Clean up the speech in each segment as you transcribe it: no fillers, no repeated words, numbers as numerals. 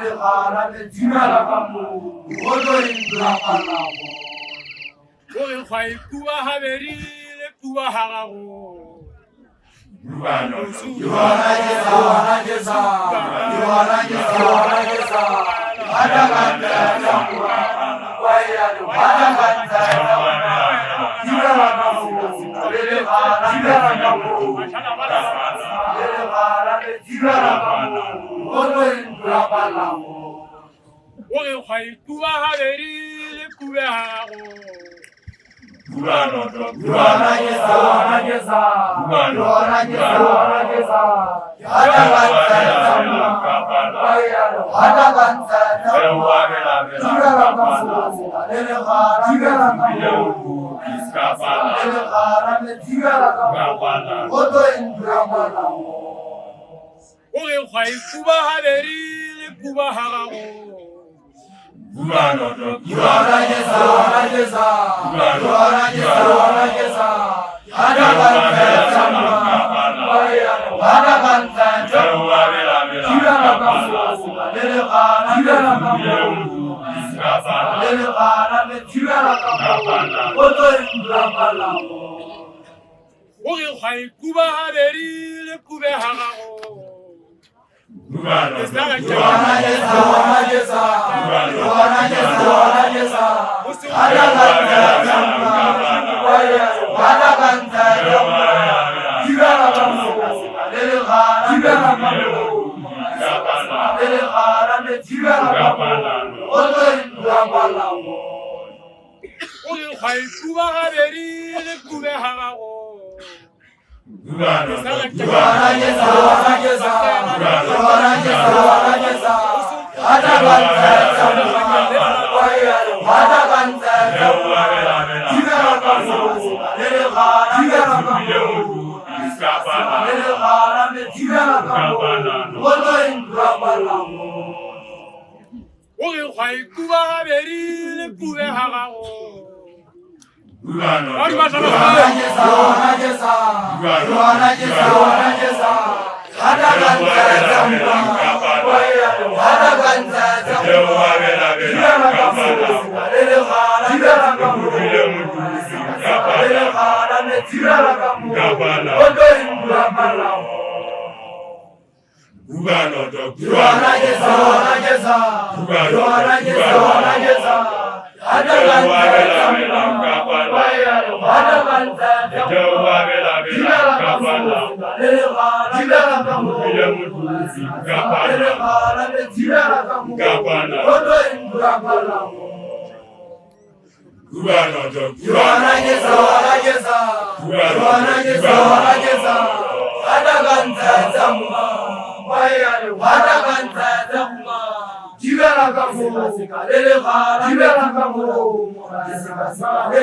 le gara le dimela ka mo o tlo intlapa la go o re khwai kuwa ha beri le kuwa ha gago Yohana Jesa ada kanta samua waya ada kanta dimela ka mo le gara dimela ka mo le gara le dimela ka mo o tlo intlapa la go o re khwai kuwa ha beri le kuwa ha gago Yohana Jesa ada kanta samua waya ada kanta samua dimela ka mo le gara dimela ka mo le gara le dimela ka mo o tlo intlapa la go o re khwai kuwa ha beri le kuwa ha gago Yohana Jesa ada kanta samua waya ada kanta samua dimela ka mo le gara dimela ka mo le gara le dimela ka mo o tlo intlapa la go o re khwai kuwa ha beri le kuwa ha gago Yohana Jesa ada kanta samua waya ada kanta samua dimela ka mo le gara dimela ka mo le gara le dimela ka mo o tlo intlapa la go o re khwai kuwa ha beri le kuwa ha gago Yohana Jesa ada kanta samua waya ada kanta samua dimela ka mo le gara dimela ka mo le gara le dimela ka mo o tlo intlapa la go o re khwai kuwa ha beri le kuwa ha gago Yohana Jesa ada kanta samua waya ada kanta samua dimela ka mo le gara dimela ka mo le gara le dimela ka mo o tlo intlapa la go Yohana Jesa ada kanta samua waya ada kanta samua dimela ka mo le gara dimela ka mo le gara le dimela ka mo o tlo intlapa la go Yohana Jesa ada kanta samua waya ada kanta samua dimela ka mo le gara dimela ka mo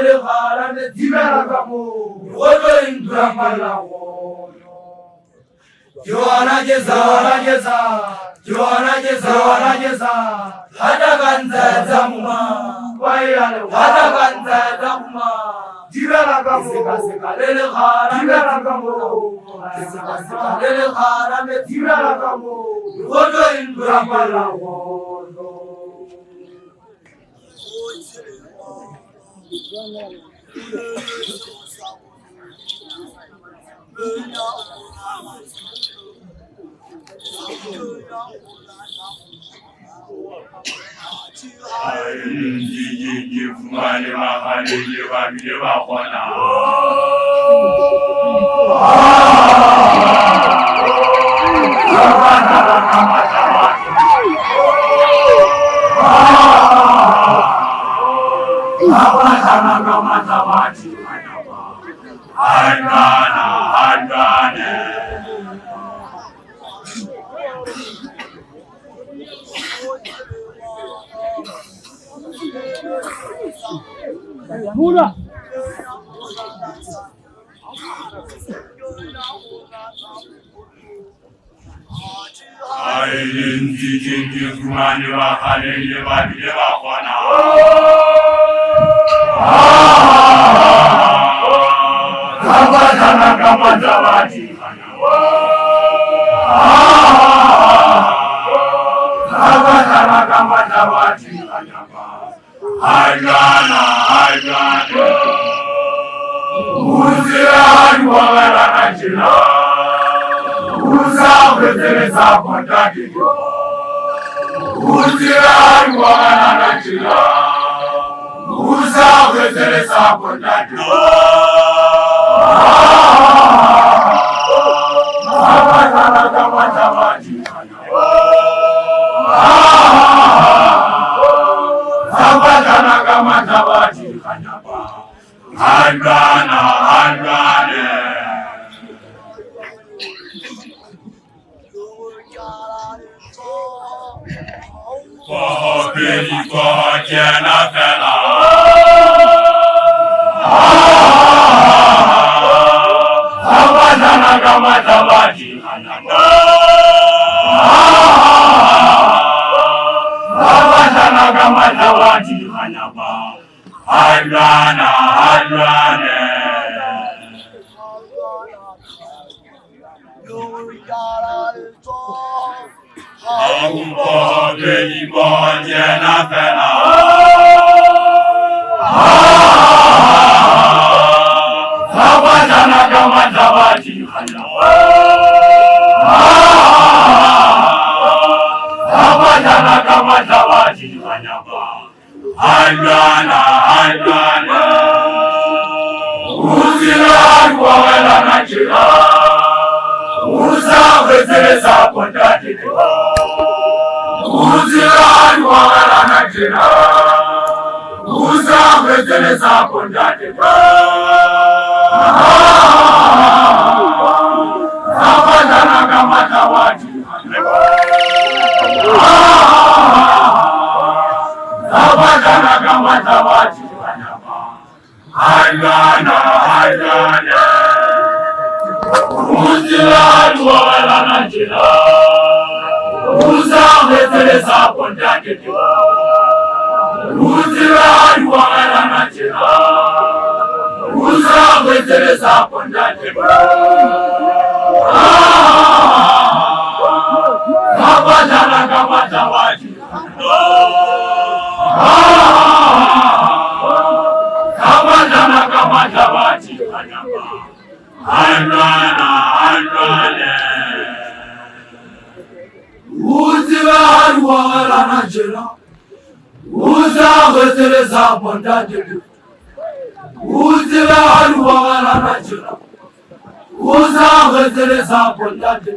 le gara le dimela ka mo o tlo intlapa la go Yohana Jesa ada kanta samua waya ada kanta samua dimela ka mo le gara dimela ka mo le gara le dimela ka mo o tlo intlapa la go Kama matawati kanyapa. Haidana, haidana. Uzirani wala najila. Uzabeteleza pondati. Uzirani wala najila. Uzabeteleza pondati. Abadana kama tawati kanyapa. Abadana kama tawati kanyapa. Haidana, haidana. Beni kojena fela. Abadana kama tawati kanyapa. Abadana kama tawati kanyapa. Haidana, haidana. Beni kojena fela. Abadana kama tawati kanyapa. Abadana kama tawati kanyapa. Haidana, haidana. Uzirani wala najila. Uzabeteleza pondati. Uzirani wala najila. Uzabeteleza pondati. Abadana kama tawati. Abadana kama tawati kanyapa. Haidana, haidana. Uzirani wala najila. Uzabeteleza pondati. Uzirani wala najila. Uzabeteleza pondati. Abadana kama tawati. Abadana kama tawati kanyapa. Haidana, haidana. Uzirani wala najila. Uzabeteleza pondati. Uzirani wala najila. Uzabeteleza pondati.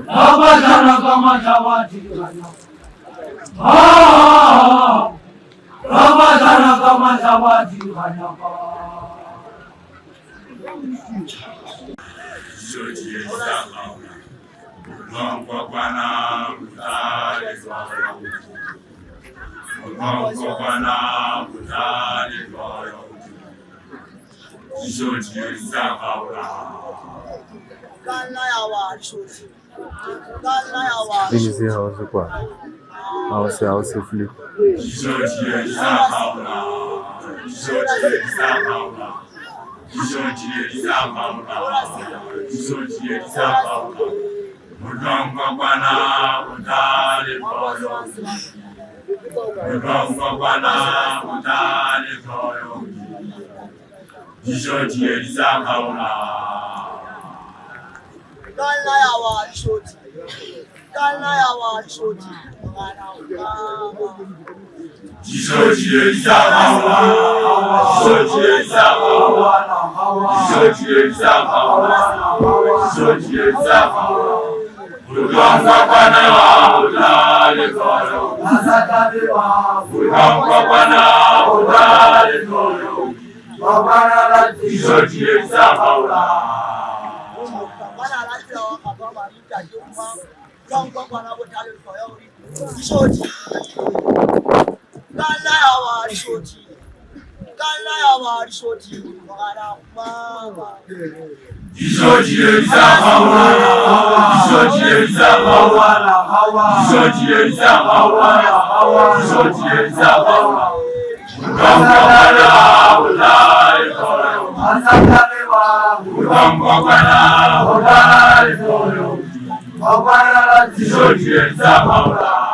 Abadana kama tawati kanyapa. Abadana kama tawati kanyapa. Mungu Bwana utale twao. Mungu Bwana utale twao. Jodi zabaula. Easy house kwa. House flip. Jodi zabaula. Jodi zabaula. Jodi zabaula. Jodi zabaula. Mungu Bwana utale twao. Mungu Bwana utale twao. Jodi zabaula. Kana ya wachoti. Jodi zabaula. Jodi zabaula. Jodi zabaula. Jodi zabaula. Mungu Bwana utale twao. Mungu Bwana utale twao. Jodi zabaula. Bwana lazima Zamaula.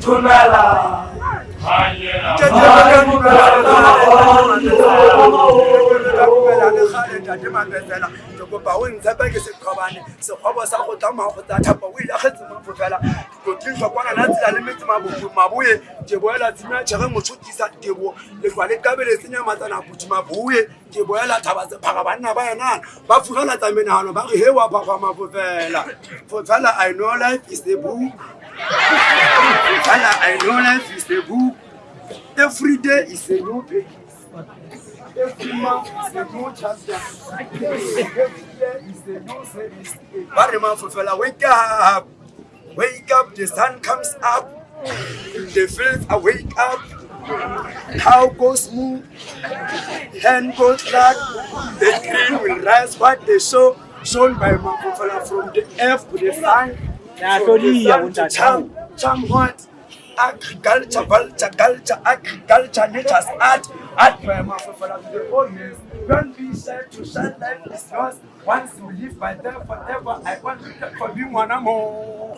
Tumela, I know life is a book. I know life is a book. Every day is a new page. Every month is a new chapter. Every year is a new series. Wake up. Wake up, the sun comes up. The fields are wake up. Cow goes moo. Hen goes black. The green will rise what they show. Shown by Mafufala from the earth to the sun. From the sun to charm what? Agriculture, culture, agriculture, nature's art by Mafufala to the audience. Don't be shy to shine, life is yours. Once you live by them forever, I want to take for you one more.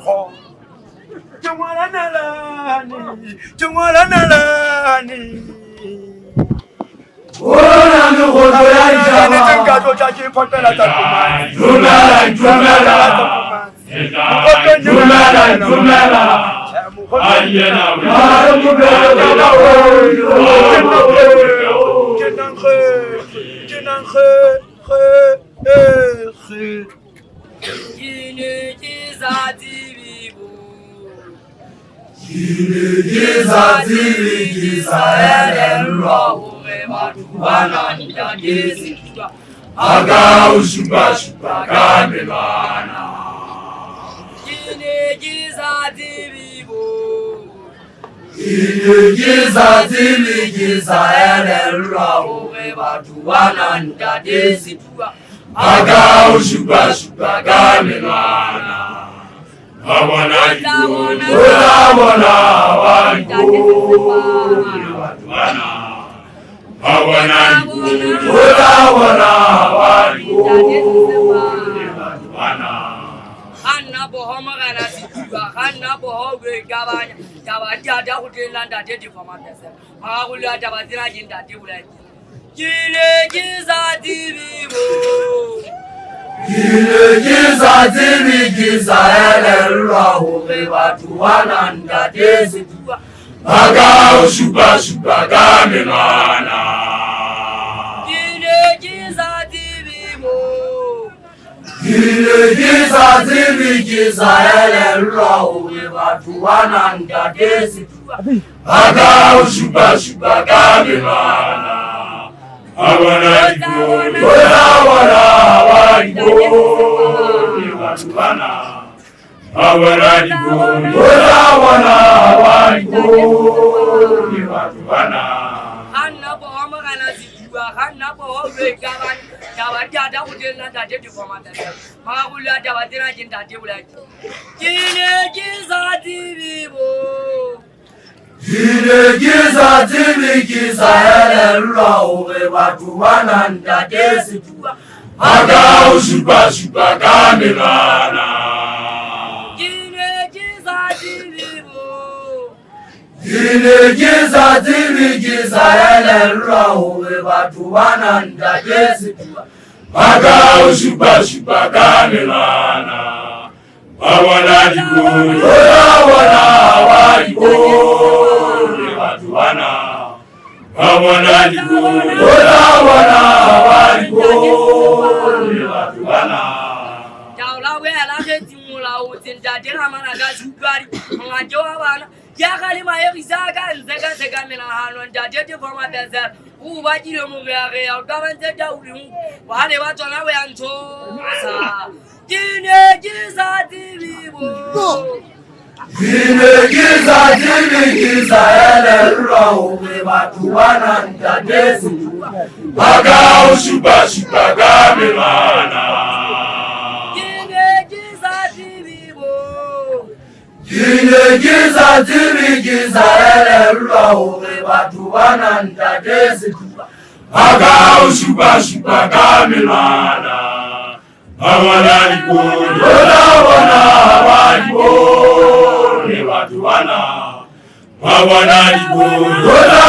Bwana libo, Bwana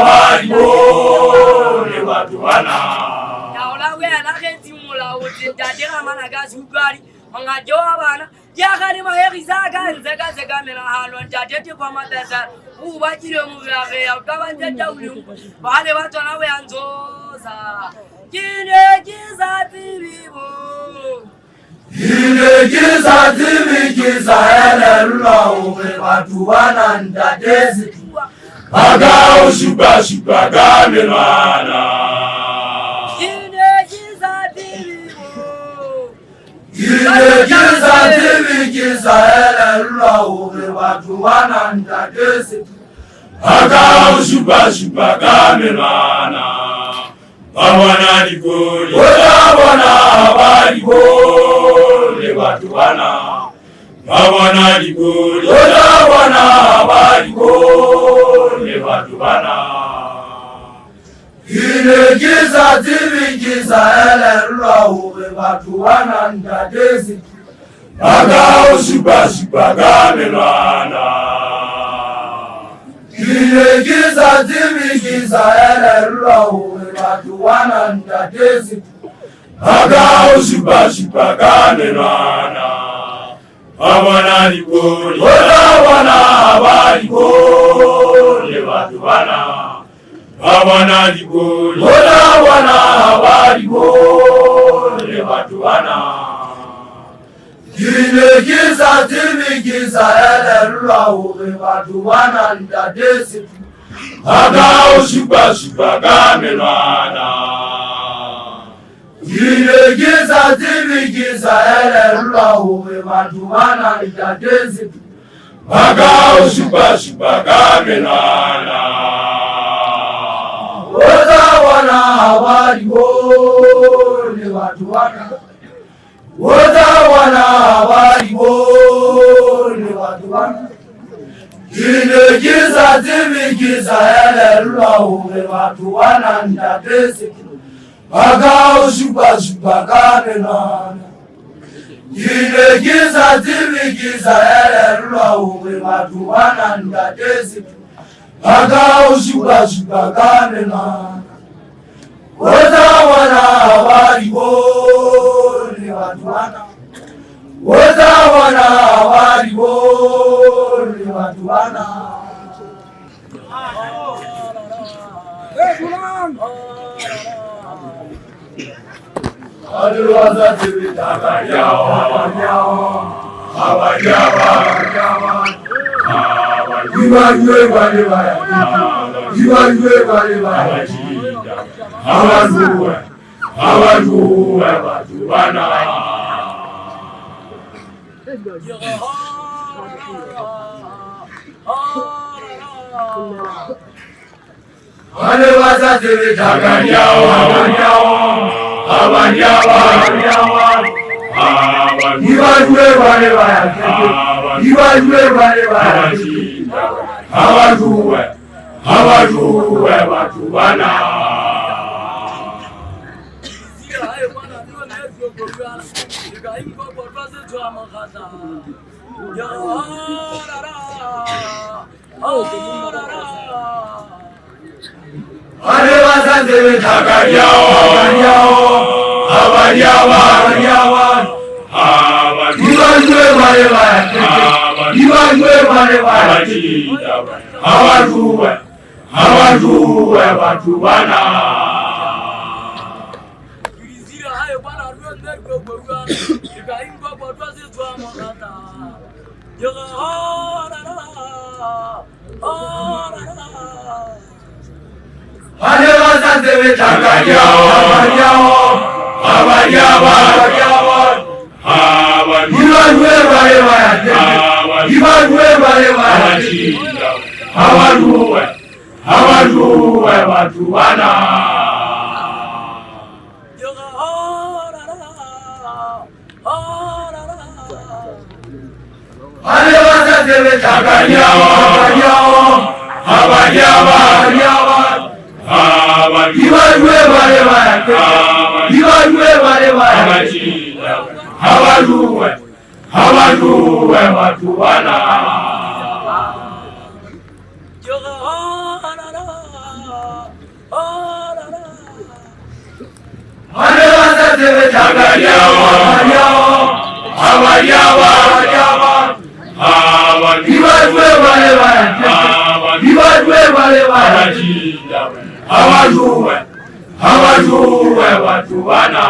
walibo, le watu wana. Yaola we na kenti mula utindadira mana gazugari, mangajoa bana. Yakani maherizaga nzega zega mena halo njadete kwa mabeza. Ubajire mugave akabanje jawulu. Bale watu nawe anzoza. Kine kiza tibibo. Kine kiza tibi kiza elelula uwe watu wana ndadezi. Aga ushuba gamelana. Kine kiza tibibo. Kine kiza tibi kiza elelula uwe watu wana ndadezi. Aga ushuba gamelana. Bwana libo, Bwana walibo, le watu wana. Bwana libo, Bwana walibo, le watu wana. Kine kiza tibi kiza elelula uwe watu wana ndadezi. Aga ushuba gamelana. Kine kiza tibi kiza elelula uwe watu wana ndadezi. Aga ushuba gamelana. Bwana libo, Bwana walibo, le watu wana. Bwana libo, Bwana walibo, le watu wana. Kine kiza tibi kiza elelula uwe watu wana ndadezi. Aga ushuba gamelana. Kine kiza tibi kiza elelula uwe watu wana ndadezi. Aga ushuba gamelana. Woza wana walibo, le watu wana. Woza wana walibo, le watu wana. Kine kiza tibi kiza elelula uwe watu wana ndadezi. Aga ushuba gamelana. Kine kiza tibi kiza elelula uwe watu wana ndadezi. Aga ushuba gamelana. Woza wana walibo, le watu wana. Woza wana walibo, le watu wana. Aliwaza tibi takayao hawanyao. Iwajue wale baya. Iwajue wale baya. Hawajue watu wana. Aliwaza tibi takayao hawanyao. Iwajue wale baya. Iwajue wale baya. Hawajue watu wana. Aliwaza tibi takayao hawanyao. Iwajue wale baya. Iwajue wale baya. Hawajue watu wana. Aliwaza tibi takayao hawanyao. Iwajue wale baya. Iwajue wale baya. Hawajue watu wana. Aliwaza tibi takayao hawanyao. Iwajue wale baya. Iwajue wale baya. Hawajue watu wana. zebe takaliao abaliawa ibadwe bale bajinda abajuwe batubana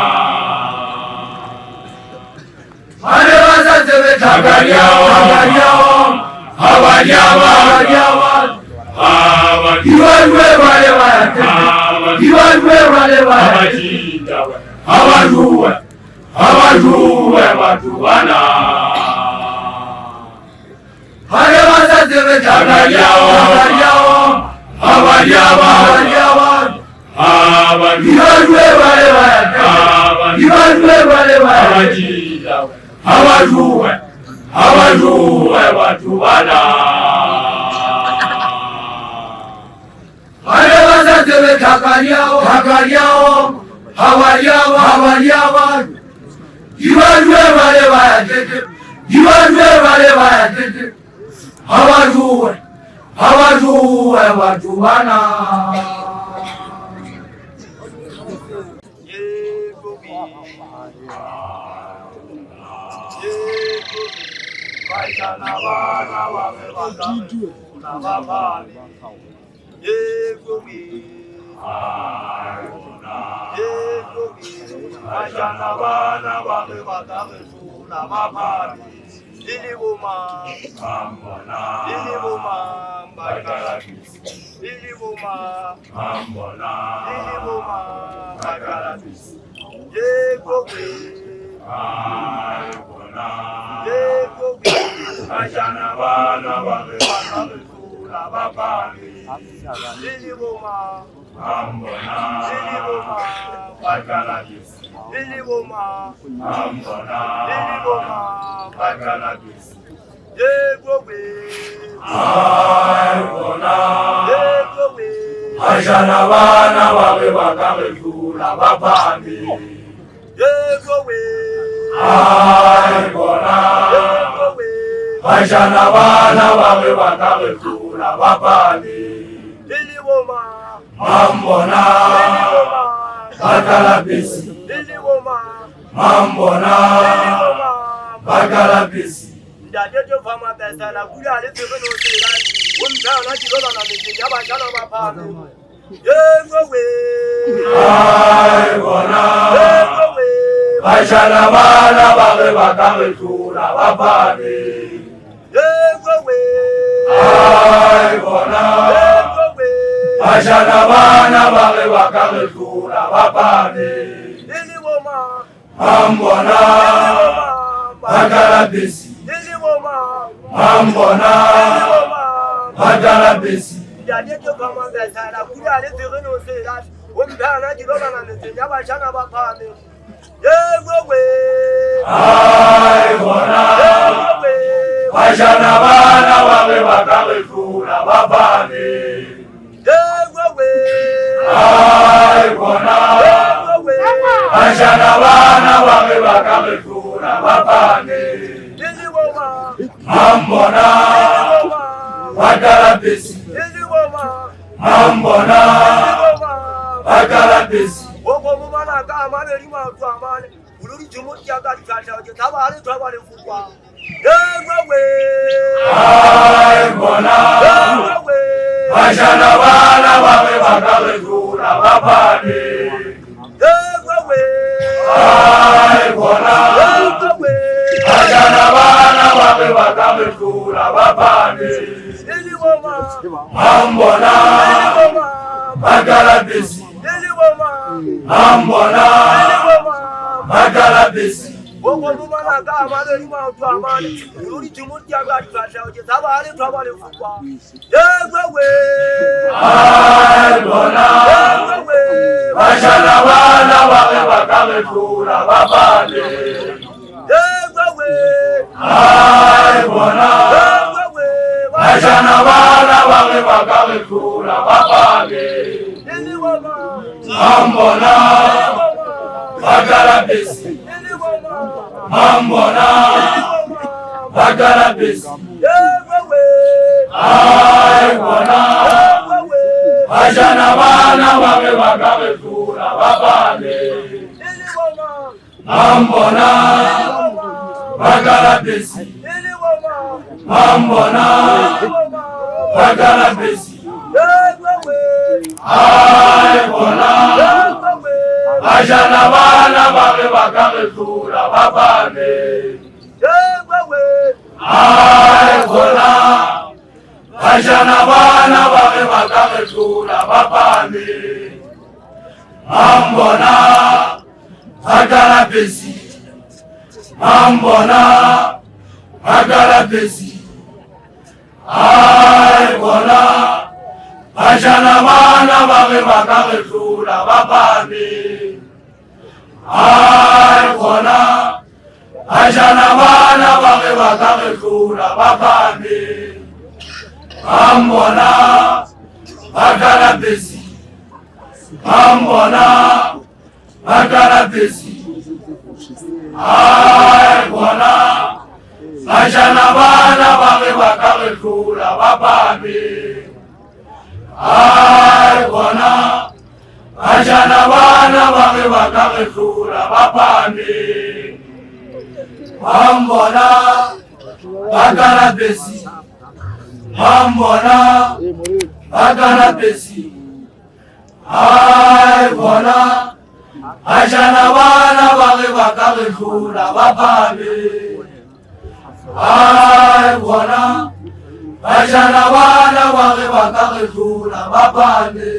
ale bazazebe takaliao abaliawa ibadwe bale bajinda abajuwe batubana ale bazazebe takaliao abaliawa ibadwe bale bajinda abajuwe batubana ale bazazebe takaliao abaliawa ibadwe bale bajinda abajuwe batubana Ajana bana babe bakabekula babami Ajana bana babe bakabekula babami Mambona bakalabisi Mambona bakalabisi Ndajejo fama pesa na kuri ale tebe no sira unta na kilola na mitinya bashana bapame yegowe ai bona yegowe bashana bana babe bakabekula babami yegowe ai bona yegowe bashana bana babe bakabekula babami nini woma Mambona bakalabisi nini woma Mambona bakalabisi Ndajejo fama pesa na kuri ale tebe no sira unta na kilola na mitinya bashana bapame yegowe ai bona bashana bana babe bakabekula babami yegowe ai bona yegowe bashana bana babe bakabekula babami nini woma Mambona bakalabisi nini woma Mambona bakalabisi Ogo mumana ka amane rima tu amane uluri jumuti aga tata je tabale tabale fukwa yegowe ai bona yegowe bashana bana babe bakabekula babami yegowe ai bona yegowe bashana bana babe bakabekula babami nini woma Mambona nini woma bakalabisi nini woma Mambona nini woma bakalabisi Ogo mumana ka amane rima tu amane uluri jumuti aga tata je tabale tabale fukwa yegowe ai bona yegowe bashana bana babe bakabekula babami yegowe ai bona yegowe bashana bana babe bakabekula babami nini woma Mambona bakalabisi nini woma Mambona bakalabisi yegowe ai bona yegowe bashana bana babe bakabekula babami nini woma Mambona bagala besi Mambona bagala besi Ay bona Ajana bana babe bagale kula babane Ay bona Ajana bana babe bagale kula babane Mambona bagala besi Mambona bagala besi Ay bona Ajana bana babe bagale kula babane Ay bona Ajana bana babe bagale kula babane Mambona bagala besi Mambona bagala besi Ay bona Ajana bana babe bagale kula babane Ay bona Ajana bana babe bagale kula babane Mambona bagala besi Mambona bagala besi Ay bona Ajana bana babe bagale kula babane Ay bona Ajana bana babe bagale kula babane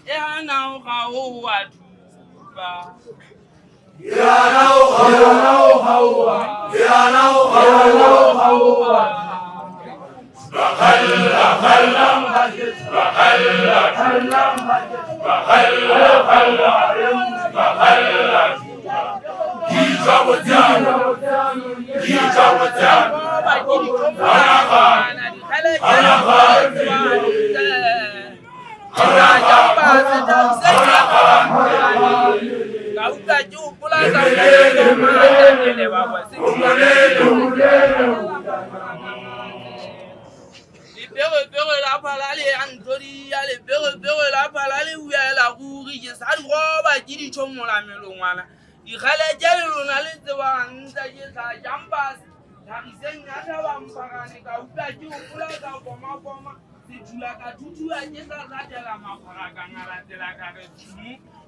Yana Hawa Tuba.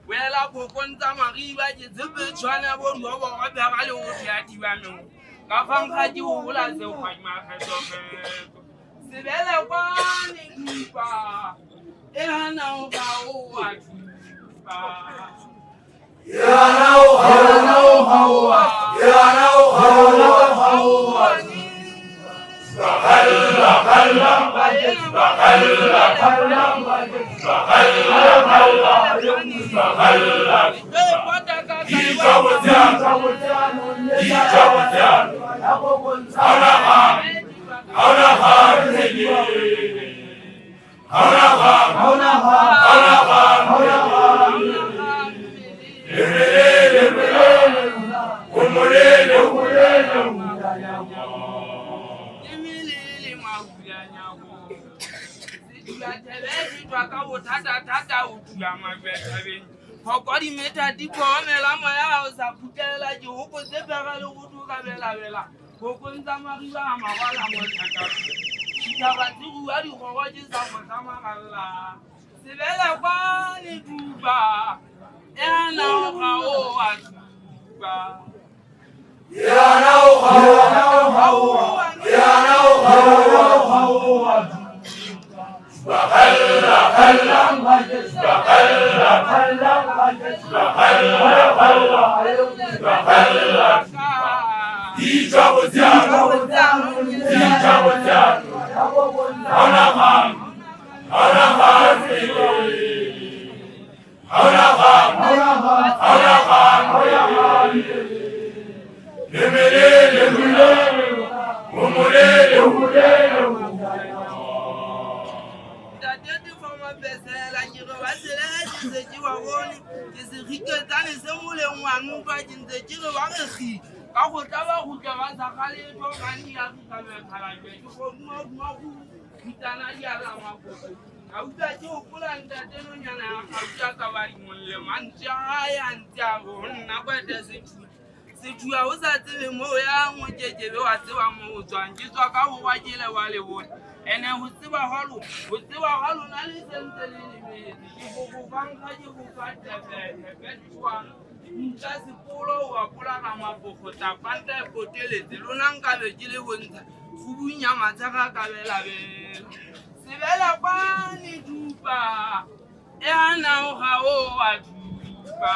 Wela bokonza mariba je zebe tshwana bo ro bo ga ba le o ya dibanong ka fanga di o la ze o kwa ma ka so se bele kwa ni kupa e hana o ga o wa kupa ya na o ha Hokori meta tipo mela maya o sa putela je hoko se pega le go tuka bela hoko nza mariba mawala mo tsaka ka ba tsu a di go je sa mo sama galla se bela kwa ni duba ena ga o a duba ena o ga o tu as osé mo ya mo jeje be wa se wa mo twan ji so ka wo wa jile wa le wo ene ho se wa halu na le sente le me ji go ban ka ji go ka te be twa nta se polo wa pula na ma bo go ta pante ko tele de lo nan ka be jile wo nta fu bu nya ma ta ka be la be se be la pa ni dupa e ana o ha o wa dupa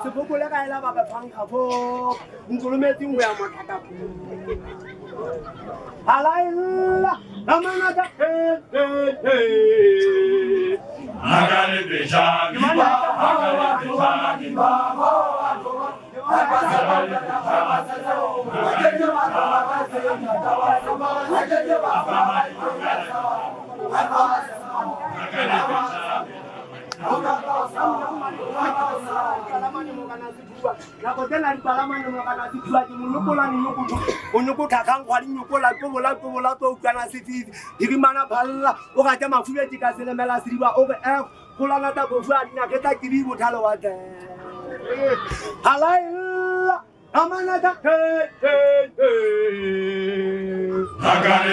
sepoko le ka ela ba ba fang kafo ntsolometseng go ya mathata halailla amana ka Agane beja giba, agane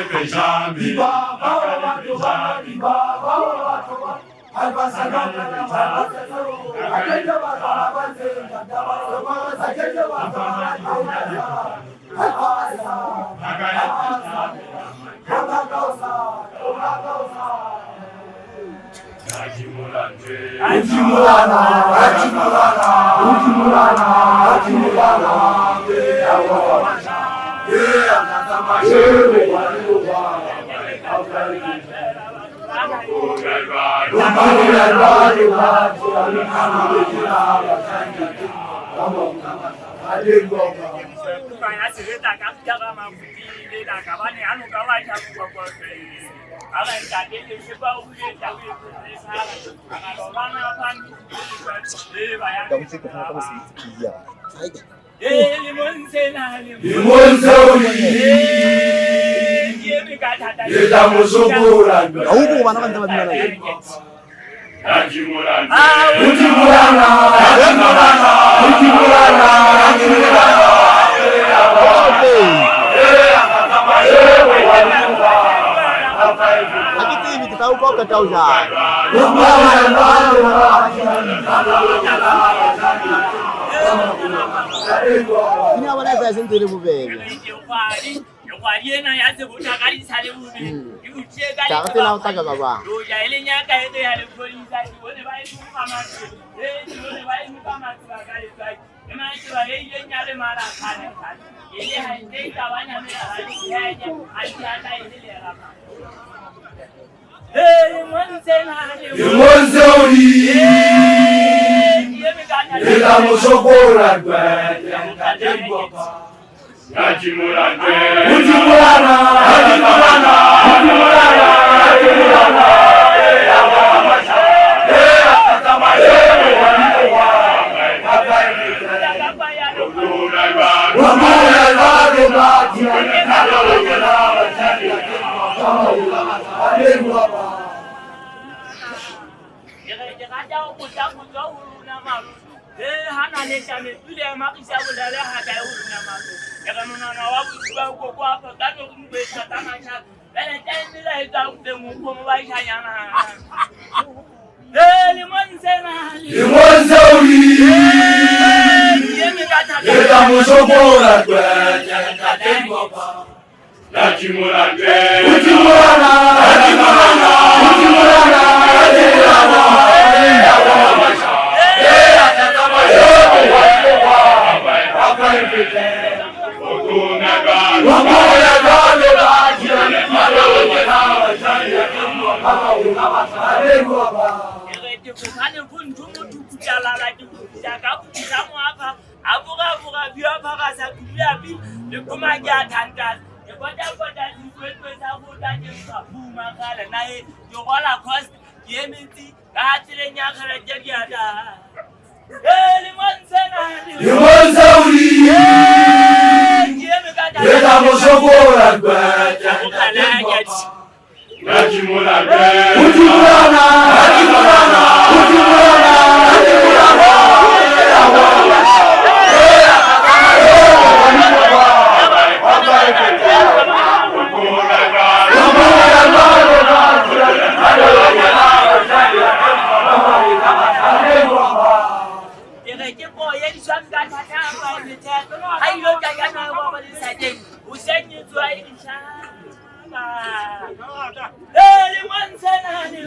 beja giba,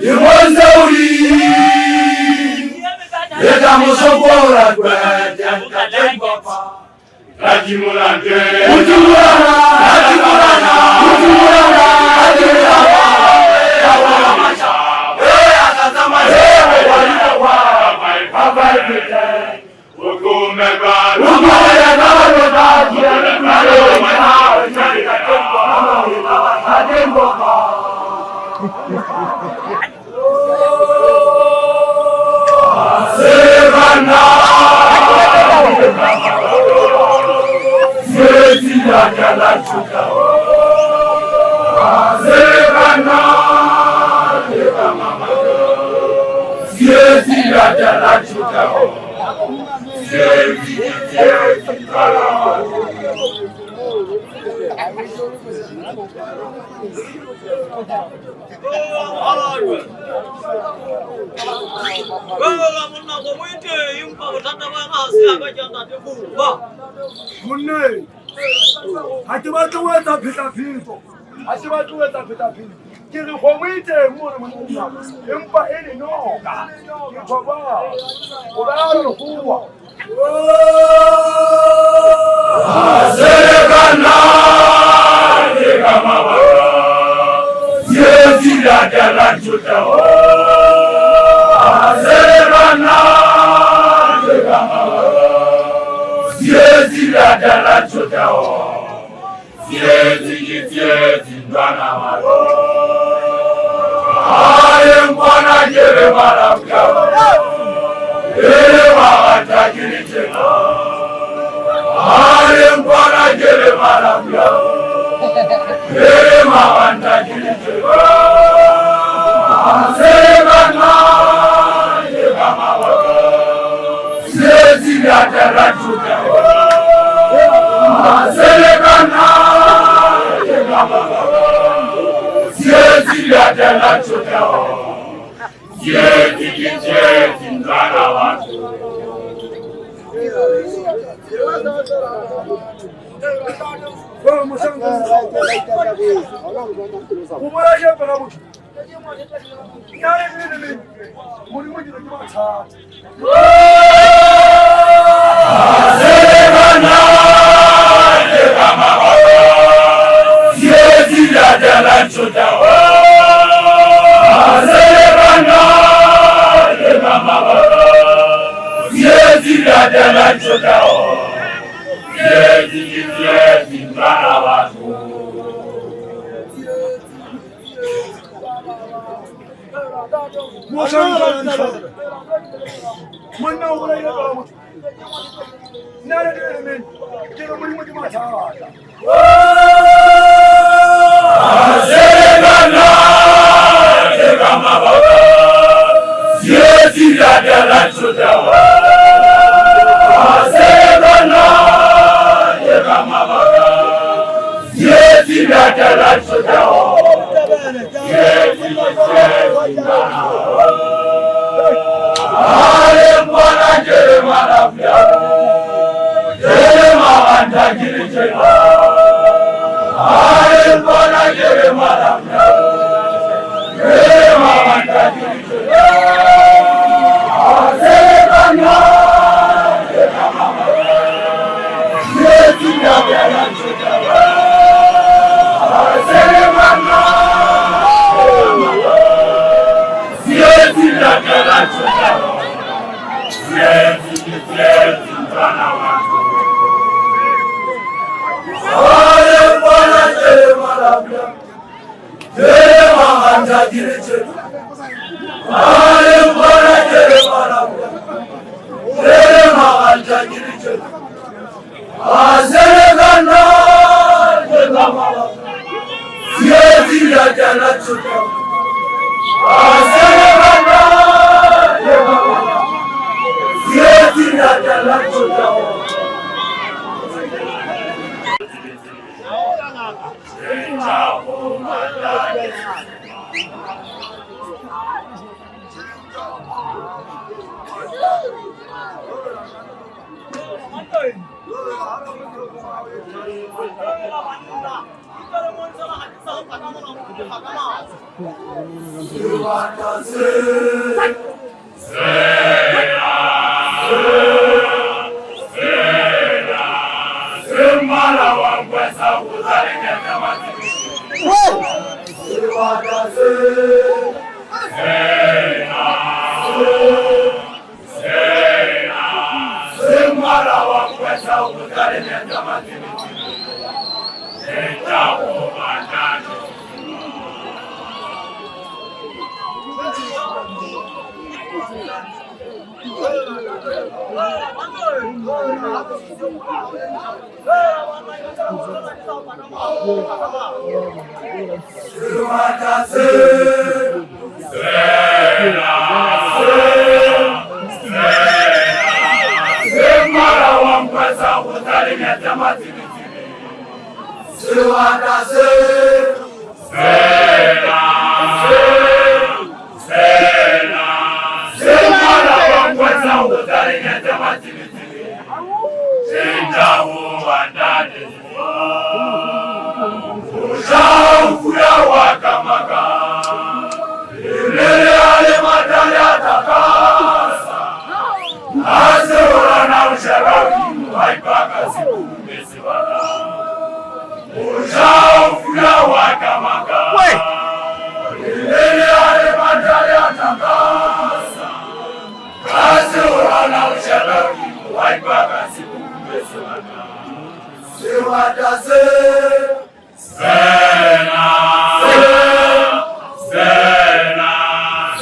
Yemonzauri wangweza uzalimeta matini. Semara wangweza uzalimeta matini. Etawo bandani. Semara wangweza uzalimeta matini.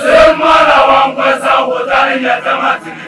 Semara wangweza uzalimeta matini.